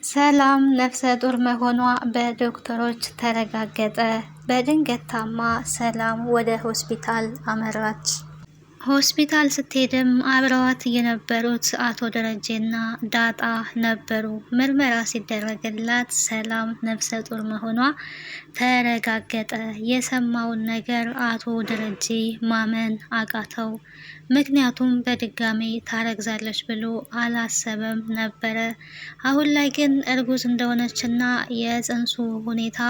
ሰላም ነፍሰ ጡር መሆኗ በዶክተሮች ተረጋገጠ። በድንገት ታማ ሰላም ወደ ሆስፒታል አመራች። ሆስፒታል ስትሄድም አብረዋት የነበሩት አቶ ደረጀና ዳጣ ነበሩ። ምርመራ ሲደረግላት ሰላም ነፍሰ ጡር መሆኗ ተረጋገጠ። የሰማውን ነገር አቶ ደረጀ ማመን አቃተው። ምክንያቱም በድጋሜ ታረግዛለች ብሎ አላሰበም ነበረ። አሁን ላይ ግን እርጉዝ እንደሆነችና የጽንሱ ሁኔታ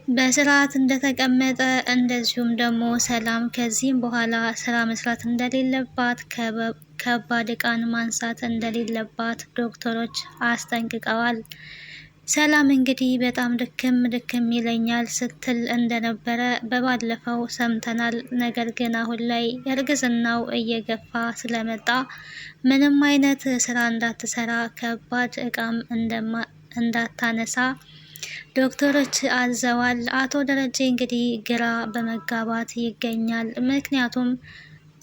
በስርዓት እንደተቀመጠ እንደዚሁም ደግሞ ሰላም ከዚህም በኋላ ስራ መስራት እንደሌለባት ከባድ ዕቃን ማንሳት እንደሌለባት ዶክተሮች አስጠንቅቀዋል። ሰላም እንግዲህ በጣም ድክም ይለኛል ስትል እንደነበረ በባለፈው ሰምተናል። ነገር ግን አሁን ላይ እርግዝናው እየገፋ ስለመጣ ምንም አይነት ስራ እንዳትሰራ ከባድ ዕቃም እንዳታነሳ ዶክተሮች አዘዋል። አቶ ደረጀ እንግዲህ ግራ በመጋባት ይገኛል። ምክንያቱም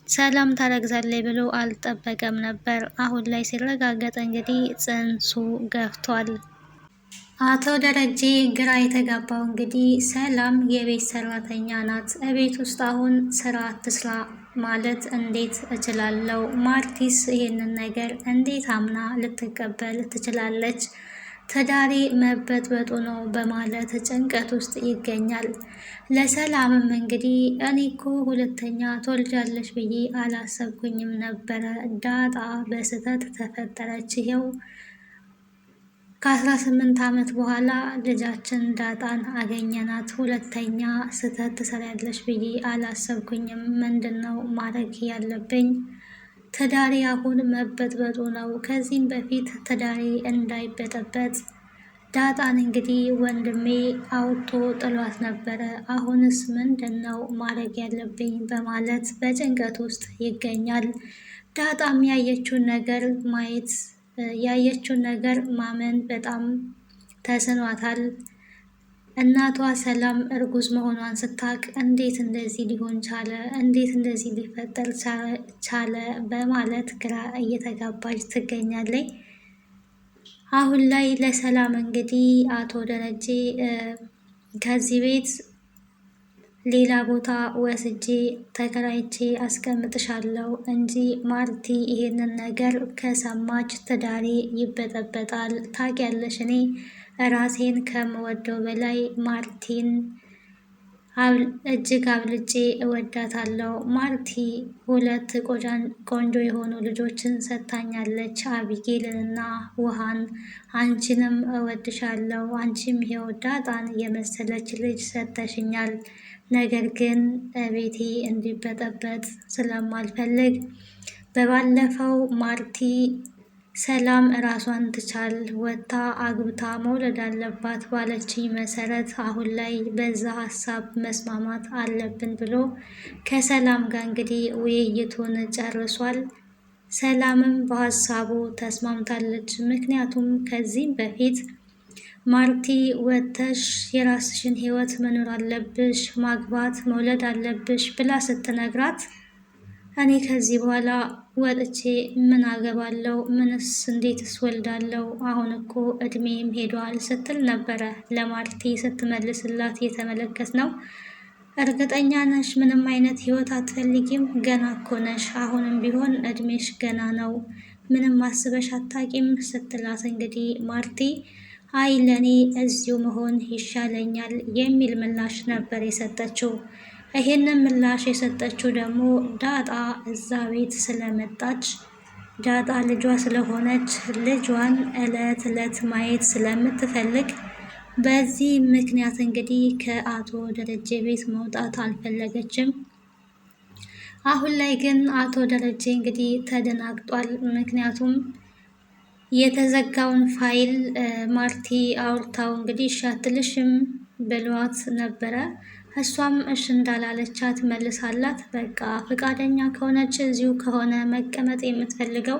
ሰላም ታረግዛለች ብሎ አልጠበቀም ነበር። አሁን ላይ ሲረጋገጥ እንግዲህ ጽንሱ ገፍቷል። አቶ ደረጀ ግራ የተጋባው እንግዲህ ሰላም የቤት ሰራተኛ ናት። እቤት ውስጥ አሁን ስራ አትስራ ማለት እንዴት እችላለሁ? ማርቲስ ይህንን ነገር እንዴት አምና ልትቀበል ትችላለች? ትዳሬ መበጥበጡ ነው በማለት ጭንቀት ውስጥ ይገኛል። ለሰላምም እንግዲህ እኔ እኮ ሁለተኛ ትወልጃለሽ ብዬ አላሰብኩኝም ነበረ። ዳጣ በስህተት ተፈጠረች። ይኸው ከ18 ዓመት በኋላ ልጃችን ዳጣን አገኘናት። ሁለተኛ ስህተት ትሰሪያለሽ ብዬ አላሰብኩኝም። ምንድን ነው ማድረግ ያለብኝ? ትዳሬ አሁን መበጥበጡ ነው። ከዚህም በፊት ትዳሬ እንዳይበጠበጥ ዳጣን እንግዲህ ወንድሜ አውጥቶ ጥሏት ነበረ። አሁንስ ምንድን ነው ማድረግ ያለብኝ በማለት በጭንቀት ውስጥ ይገኛል። ዳጣም ያየችውን ነገር ማመን በጣም ተስኗታል። እናቷ ሰላም እርጉዝ መሆኗን ስታውቅ እንዴት እንደዚህ ሊሆን ቻለ? እንዴት እንደዚህ ሊፈጠር ቻለ? በማለት ግራ እየተጋባች ትገኛለች። አሁን ላይ ለሰላም እንግዲህ አቶ ደረጀ ከዚህ ቤት ሌላ ቦታ ወስጄ ተከራይቼ አስቀምጥሻለሁ እንጂ ማርቲ ይሄንን ነገር ከሰማች ትዳሬ ይበጠበጣል። ታውቂያለሽ እኔ ራሴን ከምወደው በላይ ማርቲን እጅግ አብልጬ እወዳታለሁ። ማርቲ ሁለት ቆንጆ የሆኑ ልጆችን ሰጥታኛለች፣ አቢጌልንና ውሃን። አንቺንም እወድሻለሁ። አንቺም ይኸው ዳጣን የመሰለች ልጅ ሰጥተሽኛል። ነገር ግን ቤቴ እንዲበጠበጥ ስለማልፈልግ በባለፈው ማርቲ ሰላም ራሷን ትቻል ወጥታ አግብታ መውለድ አለባት ባለችኝ መሰረት አሁን ላይ በዛ ሀሳብ መስማማት አለብን ብሎ ከሰላም ጋር እንግዲህ ውይይቱን ጨርሷል። ሰላምም በሀሳቡ ተስማምታለች። ምክንያቱም ከዚህም በፊት ማርቲ ወጥተሽ የራስሽን ህይወት መኖር አለብሽ፣ ማግባት መውለድ አለብሽ ብላ ስትነግራት እኔ ከዚህ በኋላ ወጥቼ ምን አገባለሁ? ምንስ እንዴትስ ወልዳለሁ? አሁን እኮ እድሜም ሄዷል ስትል ነበረ ለማርቲ ስትመልስላት የተመለከት ነው። እርግጠኛ ነሽ? ምንም አይነት ህይወት አትፈልጊም? ገና እኮ ነሽ። አሁንም ቢሆን እድሜሽ ገና ነው። ምንም አስበሽ አታቂም ስትላት እንግዲህ ማርቲ አይ ለኔ እዚሁ መሆን ይሻለኛል የሚል ምላሽ ነበር የሰጠችው። ይሄንን ምላሽ የሰጠችው ደግሞ ዳጣ እዛ ቤት ስለመጣች ዳጣ ልጇ ስለሆነች ልጇን እለት እለት ማየት ስለምትፈልግ በዚህ ምክንያት እንግዲህ ከአቶ ደረጀ ቤት መውጣት አልፈለገችም። አሁን ላይ ግን አቶ ደረጀ እንግዲህ ተደናግጧል። ምክንያቱም የተዘጋውን ፋይል ማርቲ አውርታው እንግዲህ እሺ አትልሽም ብሏት ነበረ። እሷም እሺ እንዳላለቻት መልሳላት በቃ ፈቃደኛ ከሆነች እዚሁ ከሆነ መቀመጥ የምትፈልገው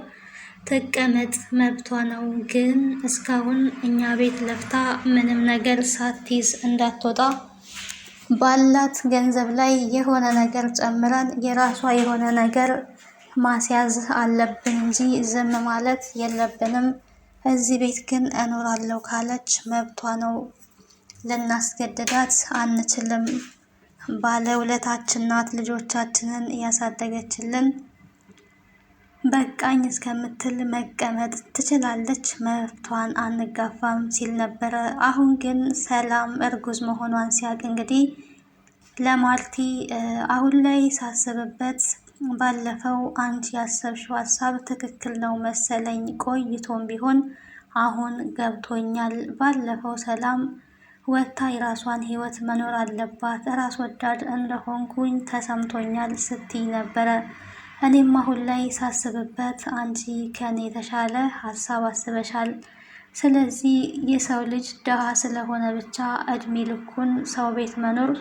ትቀመጥ፣ መብቷ ነው። ግን እስካሁን እኛ ቤት ለፍታ ምንም ነገር ሳትይዝ እንዳትወጣ ባላት ገንዘብ ላይ የሆነ ነገር ጨምረን የራሷ የሆነ ነገር ማስያዝ አለብን እንጂ ዝም ማለት የለብንም እዚህ ቤት ግን እኖራለሁ ካለች መብቷ ነው። ልናስገድዳት አንችልም። ባለውለታችን ናት። ልጆቻችንን እያሳደገችልን በቃኝ እስከምትል መቀመጥ ትችላለች። መብቷን አንጋፋም ሲል ነበረ። አሁን ግን ሰላም እርጉዝ መሆኗን ሲያውቅ እንግዲህ ለማርቲ አሁን ላይ ሳስብበት ባለፈው አንቺ ያሰብሽው ሀሳብ ትክክል ነው መሰለኝ፣ ቆይቶም ቢሆን አሁን ገብቶኛል። ባለፈው ሰላም ወጥታ የራሷን ህይወት መኖር አለባት፣ ራስ ወዳድ እንደሆንኩኝ ተሰምቶኛል ስትይ ነበረ። እኔም አሁን ላይ ሳስብበት አንቺ ከኔ የተሻለ ሀሳብ አስበሻል። ስለዚህ የሰው ልጅ ድሃ ስለሆነ ብቻ እድሜ ልኩን ሰው ቤት መኖር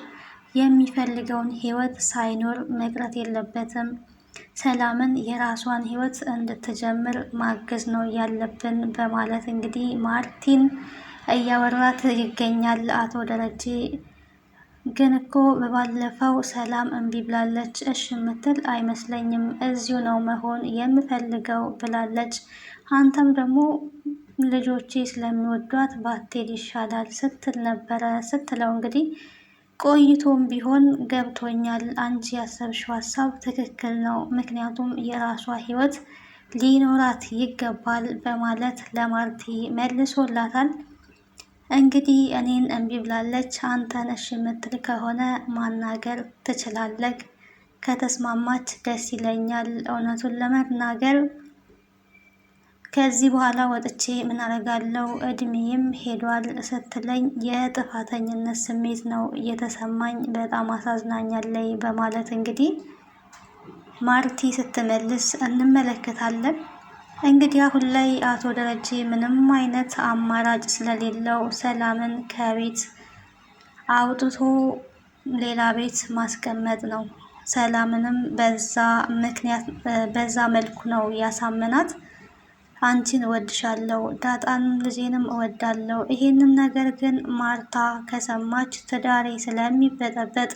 የሚፈልገውን ህይወት ሳይኖር መቅረት የለበትም። ሰላምን የራሷን ህይወት እንድትጀምር ማገዝ ነው ያለብን በማለት እንግዲህ ማርቲን እያወራት ይገኛል አቶ ደረጀ። ግን እኮ በባለፈው ሰላም እምቢ ብላለች፣ እሺ የምትል አይመስለኝም፣ እዚሁ ነው መሆን የምፈልገው ብላለች። አንተም ደግሞ ልጆቼ ስለሚወዷት ባትሄድ ይሻላል ስትል ነበረ ስትለው እንግዲህ ቆይቶም ቢሆን ገብቶኛል፣ አንቺ ያሰብሽው ሀሳብ ትክክል ነው፣ ምክንያቱም የራሷ ህይወት ሊኖራት ይገባል በማለት ለማርቲ መልሶላታል። እንግዲህ እኔን እምቢ ብላለች፣ አንተ ነሽ የምትል ከሆነ ማናገር ትችላለህ፣ ከተስማማች ደስ ይለኛል። እውነቱን ለመናገር ከዚህ በኋላ ወጥቼ ምን አደርጋለሁ? እድሜም ሄዷል ስትለኝ የጥፋተኝነት ስሜት ነው እየተሰማኝ፣ በጣም አሳዝናኛለች በማለት እንግዲህ ማርቲ ስትመልስ እንመለከታለን። እንግዲህ አሁን ላይ አቶ ደረጀ ምንም አይነት አማራጭ ስለሌለው ሰላምን ከቤት አውጥቶ ሌላ ቤት ማስቀመጥ ነው። ሰላምንም በዛ መልኩ ነው ያሳመናት። አንቺን እወድሻለሁ፣ ዳጣን ልጄንም እወዳለሁ። ይሄንን ነገር ግን ማርታ ከሰማች ትዳሬ ስለሚበጠበጥ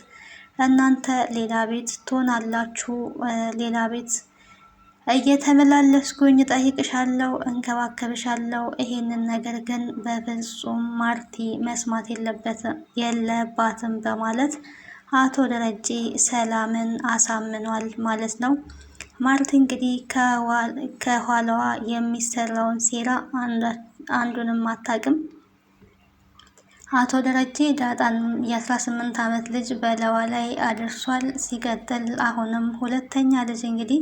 እናንተ ሌላ ቤት ትሆናላችሁ፣ ሌላ ቤት እየተመላለስኩኝ እጠይቅሻለሁ፣ እንከባከብሻለሁ። ይሄንን ነገር ግን በፍጹም ማርቲ መስማት የለባትም በማለት አቶ ደረጀ ሰላምን አሳምኗል ማለት ነው። ማርቲ እንግዲህ ከኋላዋ የሚሰራውን ሴራ አንዱንም አታውቅም። አቶ ደረጀ ዳጣን የ18 ዓመት ልጅ በለዋ ላይ አድርሷል። ሲቀጥል አሁንም ሁለተኛ ልጅ እንግዲህ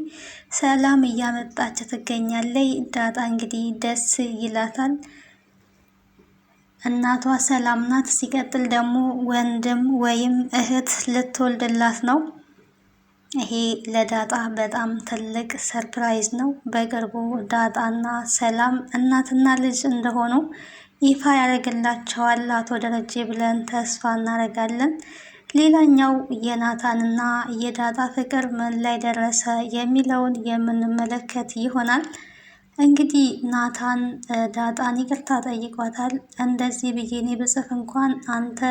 ሰላም እያመጣች ትገኛለች። ዳጣ እንግዲህ ደስ ይላታል፣ እናቷ ሰላም ናት። ሲቀጥል ደግሞ ወንድም ወይም እህት ልትወልድላት ነው። ይሄ ለዳጣ በጣም ትልቅ ሰርፕራይዝ ነው። በቅርቡ ዳጣና ሰላም እናትና ልጅ እንደሆኑ ይፋ ያደርግላቸዋል አቶ ደረጀ ብለን ተስፋ እናደርጋለን። ሌላኛው የናታንና የዳጣ ፍቅር ምን ላይ ደረሰ የሚለውን የምንመለከት ይሆናል። እንግዲህ ናታን ዳጣን ይቅርታ ጠይቋታል። እንደዚህ ብዬ እኔ ብጽፍ እንኳን አንተ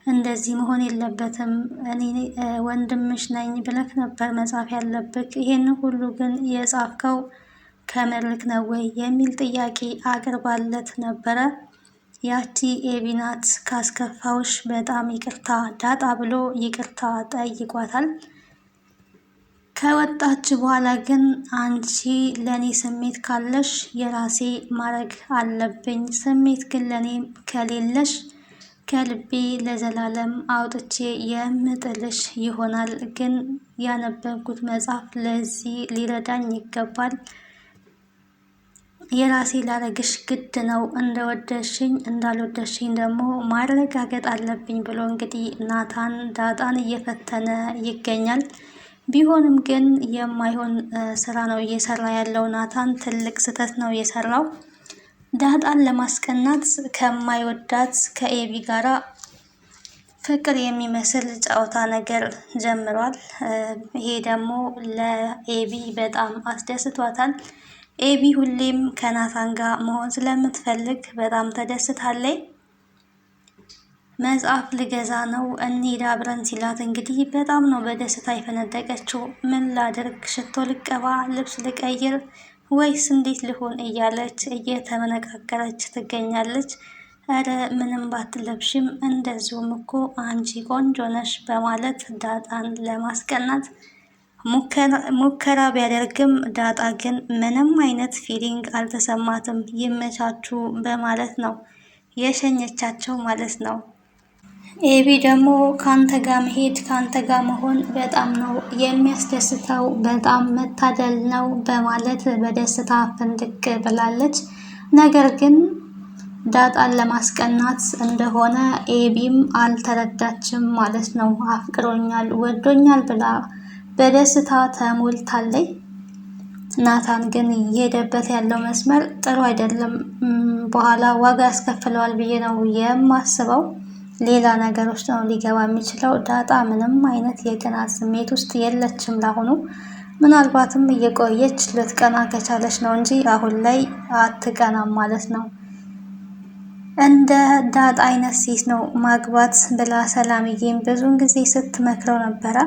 እንደዚህ መሆን የለበትም፣ እኔ ወንድምሽ ነኝ ብለክ ነበር መጻፍ ያለብክ፣ ይሄን ሁሉ ግን የጻፍከው ከምርክ ነው ወይ የሚል ጥያቄ አቅርባለት ነበረ። ያቺ ኤቢ ናት፣ ካስከፋውሽ በጣም ይቅርታ ዳጣ ብሎ ይቅርታ ጠይቋታል። ከወጣች በኋላ ግን አንቺ ለኔ ስሜት ካለሽ የራሴ ማድረግ አለብኝ፣ ስሜት ግን ለኔ ከሌለሽ ከልቤ ለዘላለም አውጥቼ የምጥልሽ ይሆናል። ግን ያነበብኩት መጽሐፍ ለዚህ ሊረዳኝ ይገባል። የራሴ ላረግሽ ግድ ነው። እንደወደሽኝ እንዳልወደሽኝ ደግሞ ማረጋገጥ አለብኝ ብሎ እንግዲህ ናታን ዳጣን እየፈተነ ይገኛል። ቢሆንም ግን የማይሆን ስራ ነው እየሰራ ያለው ናታን። ትልቅ ስህተት ነው የሰራው። ዳጣን ለማስቀናት ከማይወዳት ከኤቢ ጋራ ፍቅር የሚመስል ጨዋታ ነገር ጀምሯል። ይሄ ደግሞ ለኤቢ በጣም አስደስቷታል። ኤቢ ሁሌም ከናታን ጋር መሆን ስለምትፈልግ በጣም ተደስታለች። መጽሐፍ ልገዛ ነው እንሂድ አብረን ሲላት እንግዲህ በጣም ነው በደስታ የፈነደቀችው። ምን ላድርግ? ሽቶ ልቀባ? ልብስ ልቀይር? ወይስ እንዴት ልሆን እያለች እየተመነቃቀረች ትገኛለች። እረ ምንም ባትለብሽም እንደዚሁም እኮ አንቺ ቆንጆ ነሽ በማለት ዳጣን ለማስቀናት ሙከራ ቢያደርግም ዳጣ ግን ምንም አይነት ፊሊንግ አልተሰማትም። ይመቻቹ በማለት ነው የሸኘቻቸው ማለት ነው። ኤቢ ደግሞ ካንተ ጋር መሄድ ካንተ ጋር መሆን በጣም ነው የሚያስደስተው፣ በጣም መታደል ነው በማለት በደስታ ፍንድቅ ብላለች። ነገር ግን ዳጣን ለማስቀናት እንደሆነ ኤቢም አልተረዳችም ማለት ነው። አፍቅሮኛል ወዶኛል ብላ በደስታ ተሞልታለች። ናታን ግን እየሄደበት ያለው መስመር ጥሩ አይደለም። በኋላ ዋጋ ያስከፍለዋል ብዬ ነው የማስበው። ሌላ ነገር ውስጥ ነው ሊገባ የሚችለው። ዳጣ ምንም አይነት የቅናት ስሜት ውስጥ የለችም ላሁኑ። ምናልባትም እየቆየች ልትቀና ከቻለች ነው እንጂ አሁን ላይ አትቀናም ማለት ነው። እንደ ዳጣ አይነት ሴት ነው ማግባት ብላ ሰላምዬም ብዙውን ጊዜ ስትመክረው ነበረ።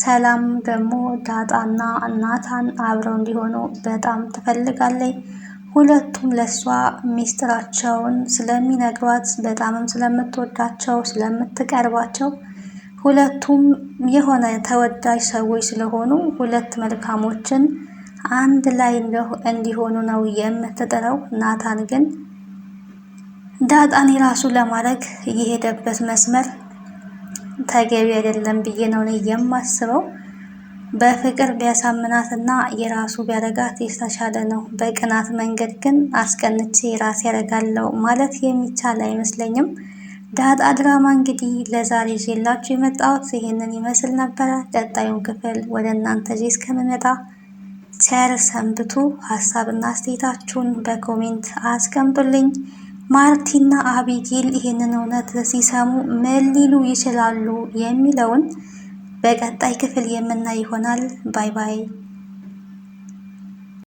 ሰላም ደግሞ ዳጣና ናታን አብረው እንዲሆኑ በጣም ትፈልጋለች። ሁለቱም ለሷ ሚስጥራቸውን ስለሚነግሯት በጣምም ስለምትወዳቸው ስለምትቀርባቸው ሁለቱም የሆነ ተወዳጅ ሰዎች ስለሆኑ ሁለት መልካሞችን አንድ ላይ እንዲሆኑ ነው የምትጥረው። ናታን ግን ዳጣን የራሱ ለማድረግ የሄደበት መስመር ተገቢ አይደለም ብዬ ነው የማስበው። በፍቅር ቢያሳምናትና የራሱ ቢያደርጋት የተሻለ ነው። በቅናት መንገድ ግን አስቀንቼ ራስ ያደርጋለሁ ማለት የሚቻል አይመስለኝም። ዳጣ ድራማ እንግዲህ ለዛሬ ይዤላችሁ የመጣሁት ይሄንን ይመስል ነበረ። ቀጣዩን ክፍል ወደ እናንተ ይዤ እስከምመጣ ቸር ሰንብቱ። ሀሳብና አስተያየታችሁን በኮሜንት አስቀምጡልኝ። ማርቲና አቢጌል ይህንን እውነት ሲሰሙ ምን ሊሉ ይችላሉ የሚለውን በቀጣይ ክፍል የምናይ ይሆናል። ባይ ባይ።